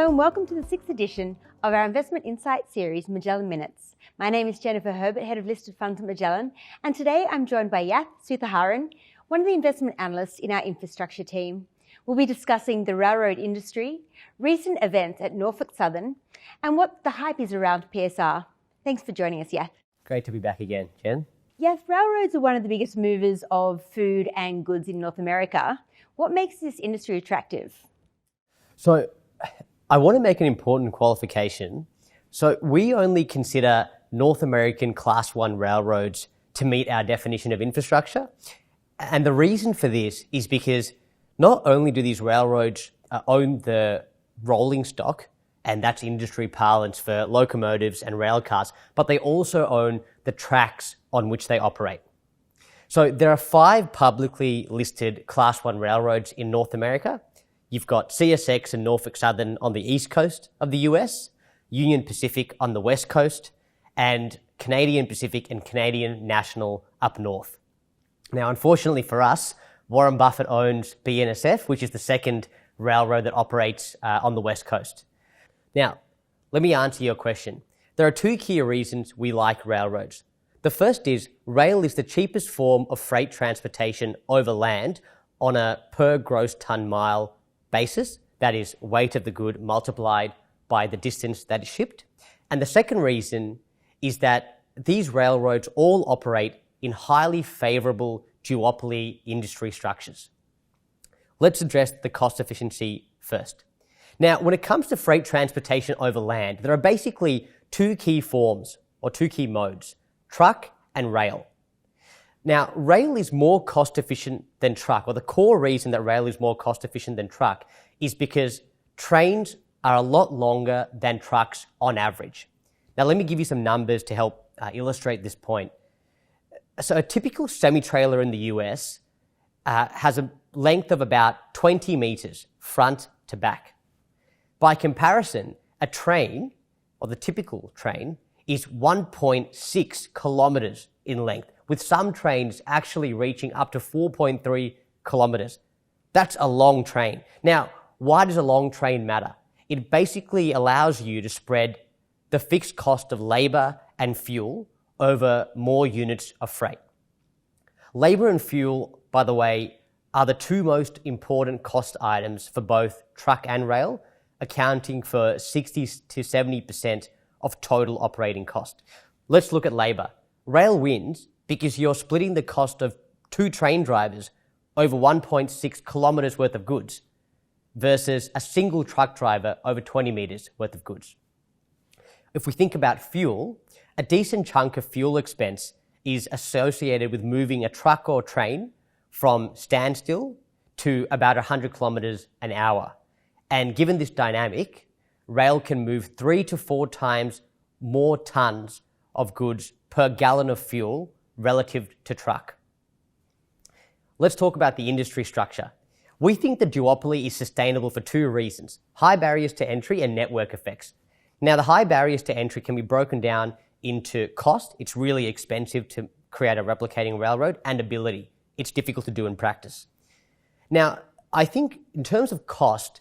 and welcome to the 6th edition of our Investment Insight series, Magellan Minutes. My name is Jennifer Herbert, Head of Listed Funds at Magellan, and today I'm joined by Yathavan Suthaharan, one of the investment analysts in our infrastructure team. We'll be discussing the railroad industry, recent events at Norfolk Southern, and what the hype is around PSR. Thanks for joining us, Yath. Great to be back again, Jen. Yath, railroads are one of the biggest movers of food and goods in North America. What makes this industry attractive? So I want to make an important qualification. So we only consider North American Class 1 railroads to meet our definition of infrastructure. And the reason for this is because not only do these railroads own the rolling stock, and that's industry parlance for locomotives and rail cars, but they also own the tracks on which they operate. So there are 5 publicly listed Class 1 railroads in North America. You've got CSX and Norfolk Southern on the east coast of the US, Union Pacific on the west coast, and Canadian Pacific and Canadian National up north. Now, unfortunately for us, Warren Buffett owns BNSF, which is the second railroad that operates on the west coast. Now, let me answer your question. There are 2 key reasons we like railroads. The first is rail is the cheapest form of freight transportation over land on a per gross ton mile basis, that is weight of the good multiplied by the distance that is shipped. And the second reason is that these railroads all operate in highly favorable duopoly industry structures. Let's address the cost efficiency first. Now, when it comes to freight transportation over land, there are basically 2 key forms or 2 key modes, truck and rail. Now, rail is more cost efficient than truck, or the core reason that rail is more cost efficient than truck is because trains are a lot longer than trucks on average. Now, let me give you some numbers to help illustrate this point. So a typical semi-trailer in the US has a length of about 20 meters front to back. By comparison, a train, or the typical train, is 1.6 kilometers in length, with some trains actually reaching up to 4.3 kilometers. That's a long train. Now, why does a long train matter? It basically allows you to spread the fixed cost of labor and fuel over more units of freight. Labor and fuel, by the way, are the 2 most important cost items for both truck and rail, accounting for 60 to 70% of total operating cost. Let's look at labor. Rail wins because you're splitting the cost of 2 train drivers over 1.6 kilometers worth of goods versus a single truck driver over 20 meters worth of goods. If we think about fuel, a decent chunk of fuel expense is associated with moving a truck or train from standstill to about 100 kilometers an hour. And given this dynamic, rail can move 3 to 4 times more tons of goods per gallon of fuel relative to truck. Let's talk about the industry structure. We think the duopoly is sustainable for 2 reasons: high barriers to entry and network effects. Now, the high barriers to entry can be broken down into cost. It's really expensive to create a replicating railroad, and ability. It's difficult to do in practice. Now, I think in terms of cost,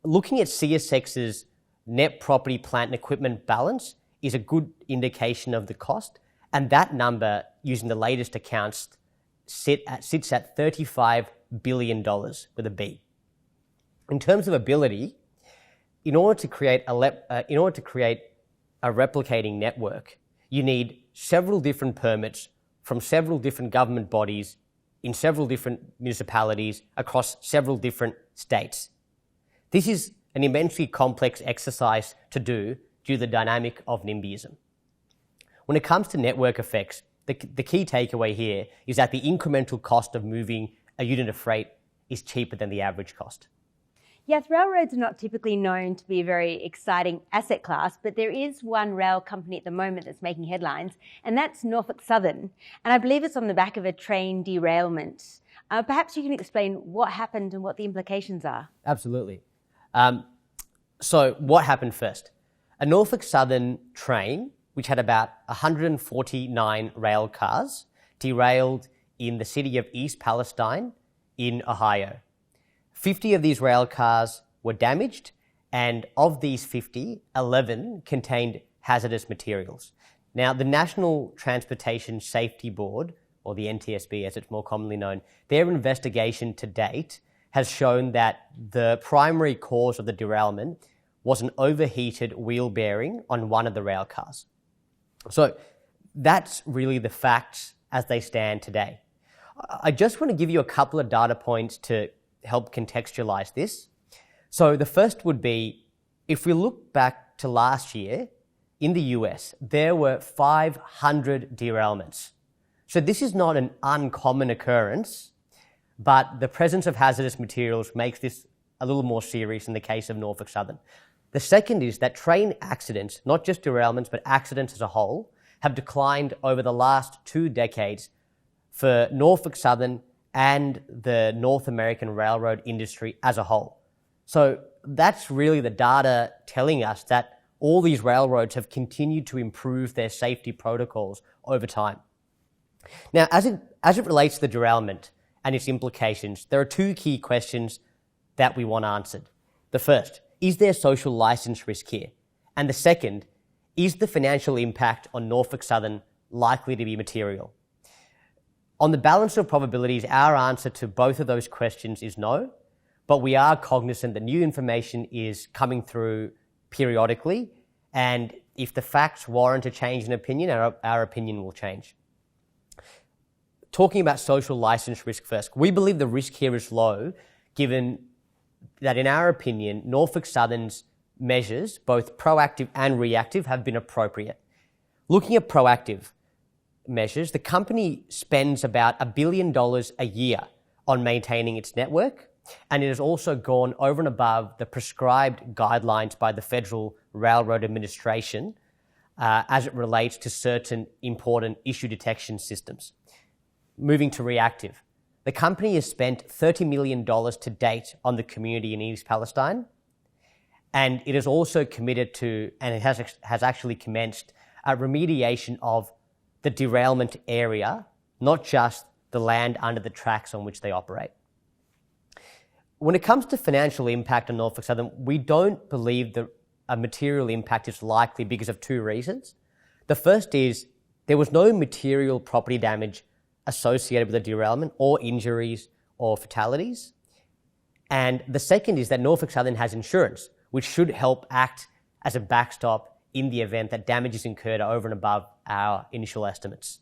looking at CSX's net property, plant and equipment balance is a good indication of the cost, and that number, using the latest accounts, sits at $35 billion with a B. In terms of ability, in order to create a replicating network, you need several different permits from several different government bodies in several different municipalities across several different states. This is an immensely complex exercise to do due to the dynamic of NIMBYism. When it comes to network effects, the key takeaway here is that the incremental cost of moving a unit of freight is cheaper than the average cost. Yes, railroads are not typically known to be a very exciting asset class, but there is one rail company at the moment that's making headlines, and that's Norfolk Southern. And I believe it's on the back of a train derailment. Perhaps you can explain what happened and what the implications are. Absolutely. So what happened first? A Norfolk Southern train, which had about 149 rail cars, derailed in the city of East Palestine in Ohio. 50 of these rail cars were damaged, And of these 50, 11 contained hazardous materials. Now, the National Transportation Safety Board, or the NTSB as it's more commonly known, their investigation to date has shown that the primary cause of the derailment was an overheated wheel bearing on one of the rail cars. So that's really the facts as they stand today. I just want to give you a couple of data points to help contextualize this. So the first would be, if we look back to last year, in the US, there were 500 derailments. So this is not an uncommon occurrence, but the presence of hazardous materials makes this a little more serious in the case of Norfolk Southern. The second is that train accidents, not just derailments, but accidents as a whole, have declined over the last 2 decades for Norfolk Southern and the North American railroad industry as a whole. So that's really the data telling us that all these railroads have continued to improve their safety protocols over time. Now, as it relates to the derailment and its implications, there are 2 key questions that we want answered. The first, is there social license risk here? And the second, is the financial impact on Norfolk Southern likely to be material? On the balance of probabilities, our answer to both of those questions is no, but we are cognizant that new information is coming through periodically, and if the facts warrant a change in opinion, our opinion will change. Talking about social license risk first, we believe the risk here is low, given that in our opinion, Norfolk Southern's measures, both proactive and reactive, have been appropriate. Looking at proactive measures, the company spends about $1 billion a year on maintaining its network, and it has also gone over and above the prescribed guidelines by the Federal Railroad Administration as it relates to certain important issue detection systems. Moving to reactive, the company has spent $30 million to date on the community in East Palestine, and it is also committed to, and it has actually commenced, a remediation of the derailment area, not just the land under the tracks on which they operate. When it comes to financial impact on Norfolk Southern, we don't believe that a material impact is likely because of 2 reasons. The first is there was no material property damage associated with the derailment or injuries or fatalities. And the second is that Norfolk Southern has insurance, which should help act as a backstop in the event that damage is incurred over and above our initial estimates.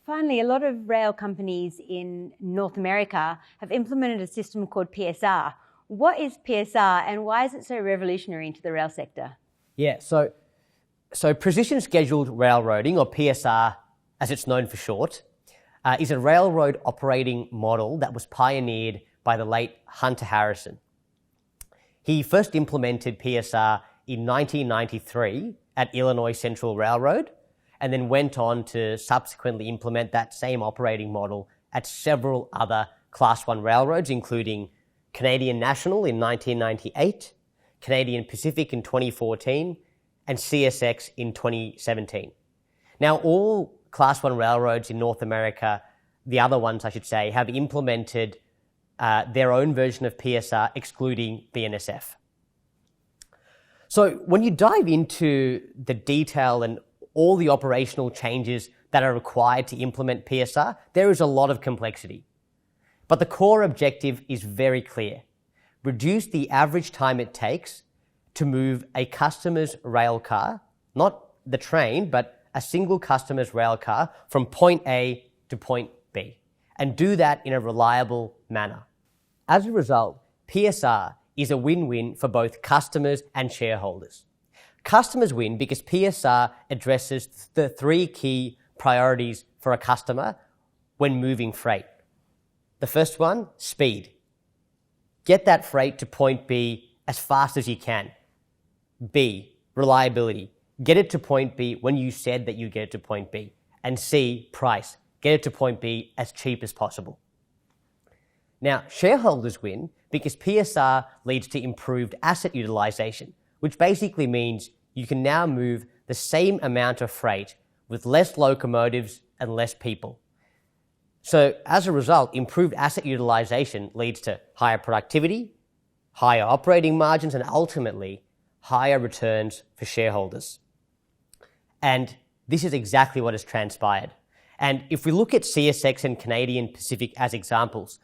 Finally, a lot of rail companies in North America have implemented a system called PSR. What is PSR and why is it so revolutionary into the rail sector? Yeah, so Precision Scheduled Railroading, or PSR as it's known for short, is a railroad operating model that was pioneered by the late Hunter Harrison. He first implemented PSR in 1993 at Illinois Central Railroad, and then went on to subsequently implement that same operating model at several other Class 1 railroads, including Canadian National in 1998, Canadian Pacific in 2014, and CSX in 2017. Now, all Class 1 railroads in North America, the other ones I should say, have implemented their own version of PSR, excluding BNSF. So when you dive into the detail and all the operational changes that are required to implement PSR, there is a lot of complexity. But the core objective is very clear. Reduce the average time it takes to move a customer's rail car, not the train, but a single customer's rail car from point A to point B, and do that in a reliable manner. As a result, PSR is a win-win for both customers and shareholders. Customers win because PSR addresses the 3 key priorities for a customer when moving freight. The first one, speed. Get that freight to point B as fast as you can. B, reliability. Get it to point B when you said that you get it to point B. And C, price. Get it to point B as cheap as possible. Now, shareholders win because PSR leads to improved asset utilization, which basically means you can now move the same amount of freight with less locomotives and less people. So as a result, improved asset utilization leads to higher productivity, higher operating margins, and ultimately higher returns for shareholders. And this is exactly what has transpired. And if we look at CSX and Canadian Pacific as examples,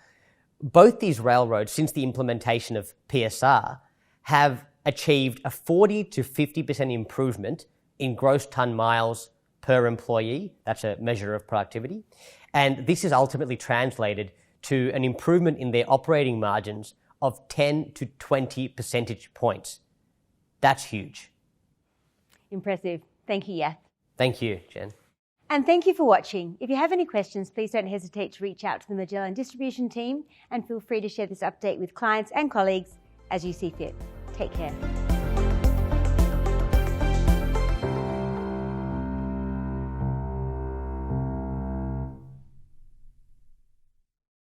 both these railroads, since the implementation of PSR, have achieved a 40 to 50% improvement in gross tonne miles per employee. That's a measure of productivity. And this is ultimately translated to an improvement in their operating margins of 10 to 20 percentage points. That's huge. Impressive. Thank you, Yath. Thank you, Jen. And thank you for watching. If you have any questions, please don't hesitate to reach out to the Magellan distribution team and feel free to share this update with clients and colleagues as you see fit. Take care.